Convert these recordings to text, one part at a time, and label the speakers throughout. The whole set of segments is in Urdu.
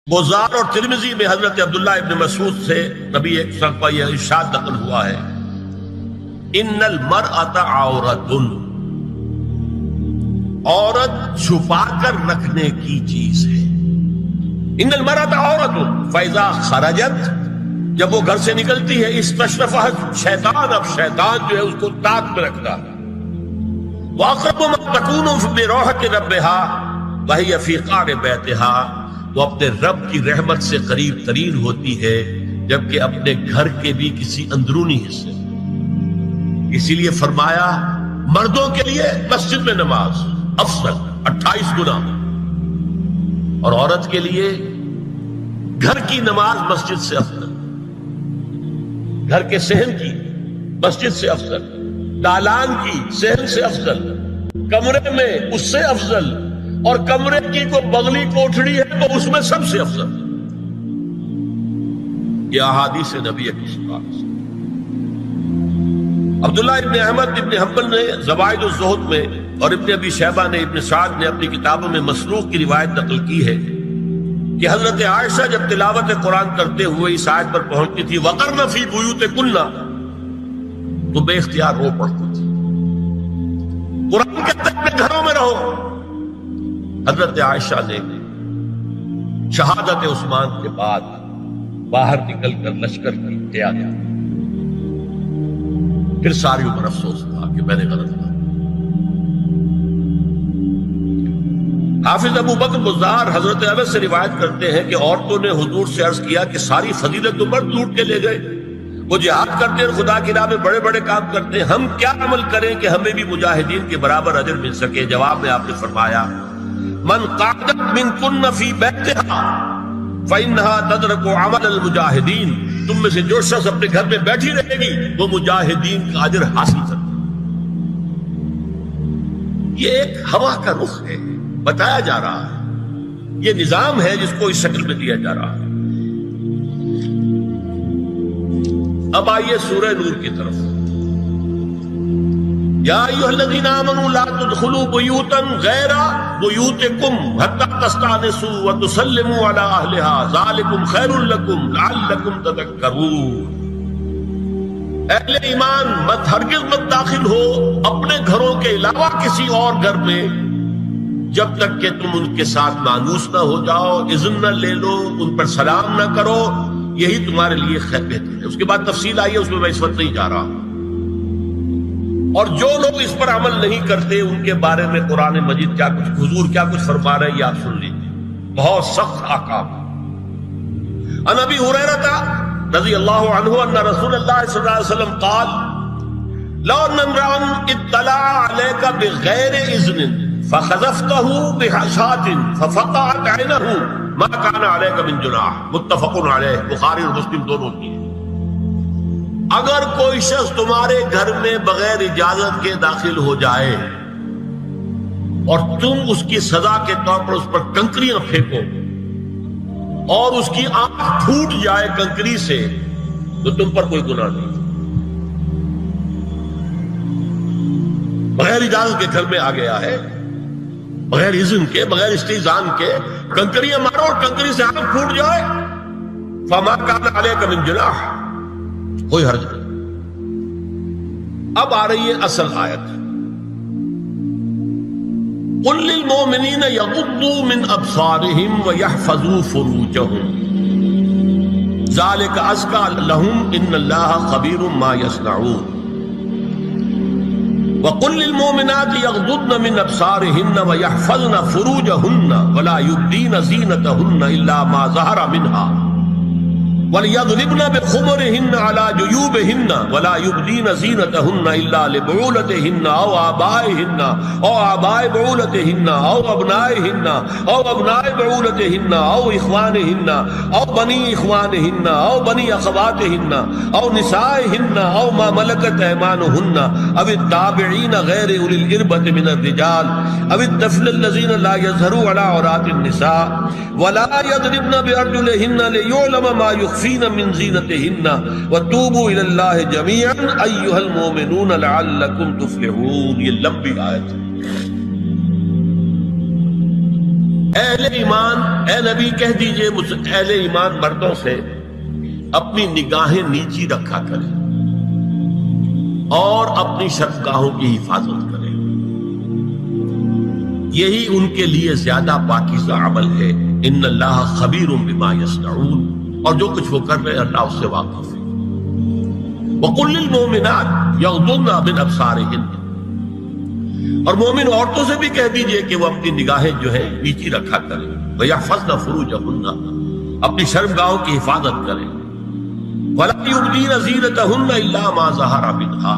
Speaker 1: بزار اور ترمذی میں حضرت عبداللہ ابن مسعود سے نبی ایک وسلم کا یہ ارشاد نقل ہوا ہے، ان المرأۃ عورۃ، عورت چھپا کر رکھنے کی چیز ہے۔ ان المرأۃ عورۃ فاذا خرجت، جب وہ گھر سے نکلتی ہے، استشرفها شیطان، اب شیطان جو ہے اس کو تاک میں رکھتا ہے۔ واقرب ما تکون بروحۃ ربها وهي في قعر بیتها، وہ اپنے رب کی رحمت سے قریب ترین ہوتی ہے جبکہ اپنے گھر کے بھی کسی اندرونی حصے۔ اسی لیے فرمایا مردوں کے لیے مسجد میں نماز افضل 28 گنا، اور عورت کے لیے گھر کی نماز مسجد سے افضل، گھر کے صحن کی مسجد سے افضل، دالان کی صحن سے افضل، کمرے میں اس سے افضل، اور کمرے کی کوئی بغلی کوٹھڑی ہے تو اس میں سب سے افضل۔ یہ احادیث نبی اکرم۔ عبداللہ ابن احمد ابن حنبل نے زوائد الزہد میں اور ابن ابی شیبہ نے، ابن سعد نے اپنی کتابوں میں مسروق کی روایت نقل کی ہے کہ حضرت عائشہ جب تلاوت قرآن کرتے ہوئے اس آیت پر پہنچتی تھی وَقَرْنَ فِي بُيُوتِكُنَّ، تو بے اختیار رو پڑتی تھی۔ قرآن کہتا ہے اپنے گھروں میں رہو۔ حضرت عائشہ نے شہادت عثمان کے بعد باہر نکل کر لشکر کی قیادت کی، پھر ساری عمر افسوس تھا کہ میں نے غلط کیا۔ حافظ ابو بکر بزار حضرت انس سے روایت کرتے ہیں کہ عورتوں نے حضور سے عرض کیا کہ ساری فضیلت تو مرد لوٹ کے لے گئے، وہ جہاد کرتے ہیں اور خدا کی راہ میں بڑے بڑے کام کرتے ہیں، ہم کیا عمل کریں کہ ہمیں بھی مجاہدین کے برابر اجر مل سکے؟ جواب میں آپ نے فرمایا من قعدت منکن فی بیتہا فإنہا تدرک عمل المجاہدین، تم میں سے جو شخص اپنے گھر میں بیٹھی رہے گی وہ مجاہدین کا اجر حاصل کرے۔ یہ ایک ہوا کا رخ ہے، بتایا جا رہا ہے، یہ نظام ہے جس کو اس شکل میں دیا جا رہا ہے۔ اب آئیے سورہ نور کی طرف۔ یا ایھا الذین آمنوا لا تدخلوا بیوتا غیر بیوتکم حتی تستأنسوا وتسلموا علی اہلہا ذالکم خیر لکم لعلکم تذکرون۔ اہل ایمان مت ہرگز مت داخل ہو اپنے گھروں کے علاوہ کسی اور گھر میں جب تک کہ تم ان کے ساتھ مانوس نہ ہو جاؤ، اذن نہ لے لو، ان پر سلام نہ کرو، یہی تمہارے لیے خیر بہتر ہے۔ اس کے بعد تفصیل آئی ہے، اس میں میں اس وقت نہیں جا رہا۔ اور جو لوگ اس پر عمل نہیں کرتے ان کے بارے میں قرآن مجید کیا کچھ، حضور کیا کچھ فرما رہے ہیں یہ آپ سن لیجیے، بہت سخت احکام۔ عن ابی ہریرہ رضی اللہ عنہ ان رسول اللہ صلی اللہ علیہ وسلم قال لو ان امرأ اطلع عليك بغیر اذن فخذفته بحشاة ففقعت عینه ما كان عليك من جناح، متفق علیہ، بخاری اور مسلم دونوں کی۔ اگر کوئی شخص تمہارے گھر میں بغیر اجازت کے داخل ہو جائے اور تم اس کی سزا کے طور پر اس پر کنکریاں پھینکو اور اس کی آنکھ پھوٹ جائے کنکری سے، تو تم پر کوئی گناہ نہیں۔ بغیر اجازت کے گھر میں آ گیا ہے، بغیر اذن کے، بغیر استئذان کے کنکریاں مارو اور کنکری سے آنکھ پھوٹ جائے، فما کان علیک من جناح، کوئی حرج نہیں۔ اب آ رہی ہے اصل آیت، قل للمؤمنین یغضوا من ابصارهم ویحفظوا فروجهم ذلک ازکی لهم ان اللہ خبیر ما یصنعون۔ وقل للمؤمنات یغضضن من ابصارهن ویحفظن فروجهن ولا یبدین زینتهن الا ما ظہر منها وَلْيَضْرِبْنَ بِخُمُرِهِنَّ عَلَى جُيُوبِهِنَّ وَلَا يُبْدِينَ زِينَتَهُنَّ إِلَّا لِبُعُولَتِهِنَّ أَوْ آبَائِهِنَّ أَوْ آبَاءِ بُعُولَتِهِنَّ أَوْ أَبْنَائِهِنَّ أَوْ أَبْنَاءِ بُعُولَتِهِنَّ أَوْ إِخْوَانِهِنَّ أَوْ بَنِي إِخْوَانِهِنَّ أَوْ بَنِي أَخَوَاتِهِنَّ أَوْ نِسَائِهِنَّ أَوْ مَا مَلَكَتْ أَيْمَانُهُنَّ أَوِ التَّابِعِينَ غَيْرِ أُولِي الْإِرْبَةِ مِنَ الرِّجَالِ أَوِ الطَّفْلِ الَّذِينَ لَا يَظْهَرُوا عَلَى عَوْرَاتِ النِّسَاءِ وَلَا يَضْرِبْنَ بِأَرْجُلِهِنَّ لِيُعْلَمَ مَا يُخْفِينَ من زینتهن وتوبوا الی اللہ جميعا ایھا المؤمنون لعلکم تفلحون۔ یہ لمبی آیت ہے۔ اہل ایمان، اے نبی کہہ دیجئے اہل ایمان مردوں سے اپنی نگاہیں نیچی رکھا کریں اور اپنی شرمگاہوں کی حفاظت کریں، یہی ان کے لیے زیادہ پاکیزہ عمل ہے۔ ان اللہ خبیر بما یصنعون، اور جو کچھ وہ کر رہے ہیں اللہ اس سے واقف ہے۔ وَقُلْ لِلْمُؤْمِنَاتِ يَغْضُضْنَ مِنْ أَبْصَارِهِنَّ، اور مومن عورتوں سے بھی کہہ دیجئے کہ وہ اپنی نگاہیں جو ہے نیچی رکھا کریں، وَيَحْفَظْنَ فُرُوجَهُنَّ، اپنی شرمگاہوں کی حفاظت کریں، وَلَا يُبْدِينَ زِينَتَهُنَّ إِلَّا مَا ظَهَرَ مِنْهَا،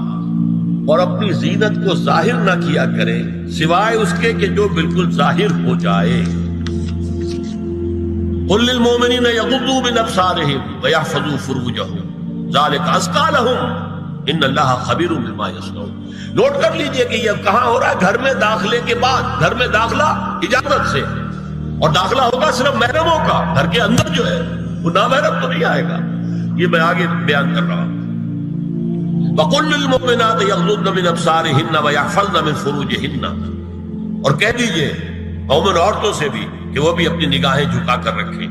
Speaker 1: اور اپنی زینت کو ظاہر نہ کیا کریں سوائے اس کے کہ جو بالکل ظاہر ہو جائے۔ قُلْ لِلْمُؤْمِنِينَ يَغُضُّوا مِنْ أَبْصَارِهِمْ وَيَحْفَظُوا فُرُوجَهُمْ ذَلِكَ أَزْكَىٰ لَهُمْ إِنَّ اللَّهَ خَبِيرٌ بِمَا يَصْنَعُونَ۔ نوٹ کر لیجئے کہ یہ کہاں ہو رہا ہے؟ گھر میں داخلے کے بعد، گھر میں داخلہ اجازت سے، اور داخلہ ہوگا صرف محرموں کا، گھر کے اندر جو ہے وہ نامحرم تو نہیں آئے گا، یہ میں آگے بیان کر رہا ہوں۔ وَقُلْ لِلْمُؤْمِنَاتِ يَغْضُضْنَ مِنْ أَبْصَارِهِنَّ وَيَحْفَظْنَ مِنْ فُرُوجِهِنَّ، اور کہہ دیجئے مومن عورتوں سے بھی کہ وہ بھی اپنی نگاہیں جھکا کر رکھیں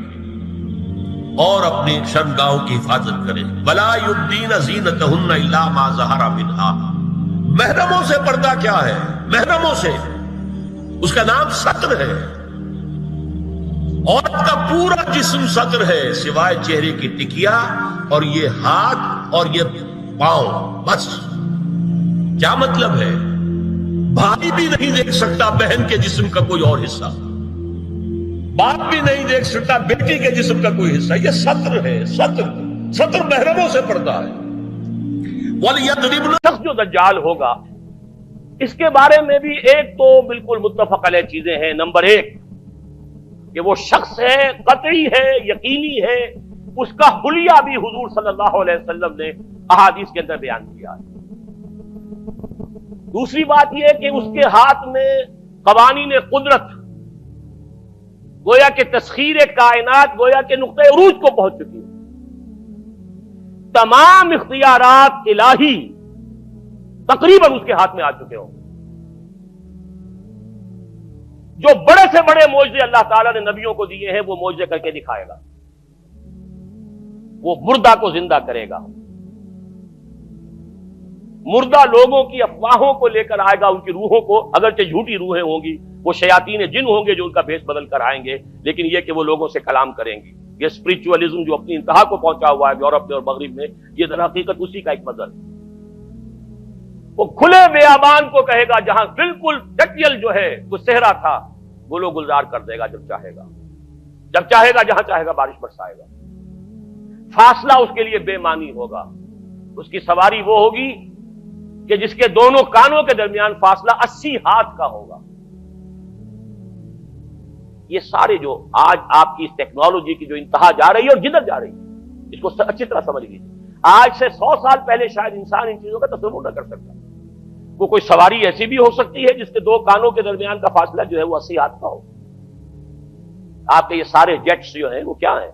Speaker 1: اور اپنی شرمگاہوں کی حفاظت کریں۔ وَلَا يُبْدِينَ زِينَتَهُنَّ إِلَّا مَا ظَهَرَ مِنْهَا، محرموں سے پردہ کیا ہے؟ محرموں سے، اس کا نام ستر ہے۔ عورت کا پورا جسم ستر ہے سوائے چہرے کی ٹکیا اور یہ ہاتھ اور یہ پاؤں، بس۔ کیا مطلب ہے؟ بھائی بھی نہیں دیکھ سکتا بہن کے جسم کا کوئی اور حصہ، باپ بھی نہیں دیکھ سکتا بیٹی کے جسم کا کوئی حصہ، یہ ستر ہے، ستر محرموں سے پردہ ہے۔ وَلْيَضْرِبْنَ،
Speaker 2: شخص جو دجال ہوگا اس کے بارے میں بھی ایک تو بالکل متفق علیہ چیزیں ہیں۔ نمبر ایک کہ وہ شخص ہے، قطعی ہے، یقینی ہے، اس کا حلیہ بھی حضور صلی اللہ علیہ وسلم نے احادیث کے اندر بیان کیا ہے۔ دوسری بات یہ کہ اس کے ہاتھ میں قوانین قدرت، گویا کہ تسخیر کائنات، گویا کہ نقطۂ عروج کو پہنچ چکی ہے، تمام اختیارات الہی تقریباً اس کے ہاتھ میں آ چکے ہوں۔ جو بڑے سے بڑے معجزے اللہ تعالیٰ نے نبیوں کو دیے ہیں وہ معجزے کر کے دکھائے گا، وہ مردہ کو زندہ کرے گا، مردہ لوگوں کی افواہوں کو لے کر آئے گا، ان کی روحوں کو، اگرچہ جھوٹی روحیں ہوں گی، وہ شیاطین جن ہوں گے جو ان کا بھیس بدل کر آئیں گے، لیکن یہ کہ وہ لوگوں سے کلام کریں گے۔ یہ اسپرچولیزم جو اپنی انتہا کو پہنچا ہوا ہے یورپ میں اور مغرب میں، یہ در حقیقت اسی کا ایک مظہر ہے۔ وہ کھلے بیابان کو کہے گا جہاں بالکل ٹٹیل جو ہے وہ صحرا تھا، گل و گلزار کر دے گا جب چاہے گا، جب چاہے گا، جہاں چاہے گا بارش برسائے گا۔ فاصلہ اس کے لیے بے معنی ہوگا، اس کی سواری وہ ہوگی کہ جس کے دونوں کانوں کے درمیان فاصلہ 80 ہاتھ کا ہوگا۔ یہ سارے جو آج آپ کی اس ٹیکنالوجی کی جو انتہا جا رہی ہے اور جدھر جا رہی ہے، اس کو اچھی طرح سمجھ لیجیے۔ آج سے 100 سال پہلے شاید انسان ان چیزوں کا تصور نہ کر سکتا۔ وہ کوئی سواری ایسی بھی ہو سکتی ہے جس کے دو کانوں کے درمیان کا فاصلہ جو ہے وہ 80 ہاتھ کا ہو۔ آپ کے یہ سارے جیٹس جو ہیں وہ کیا ہیں؟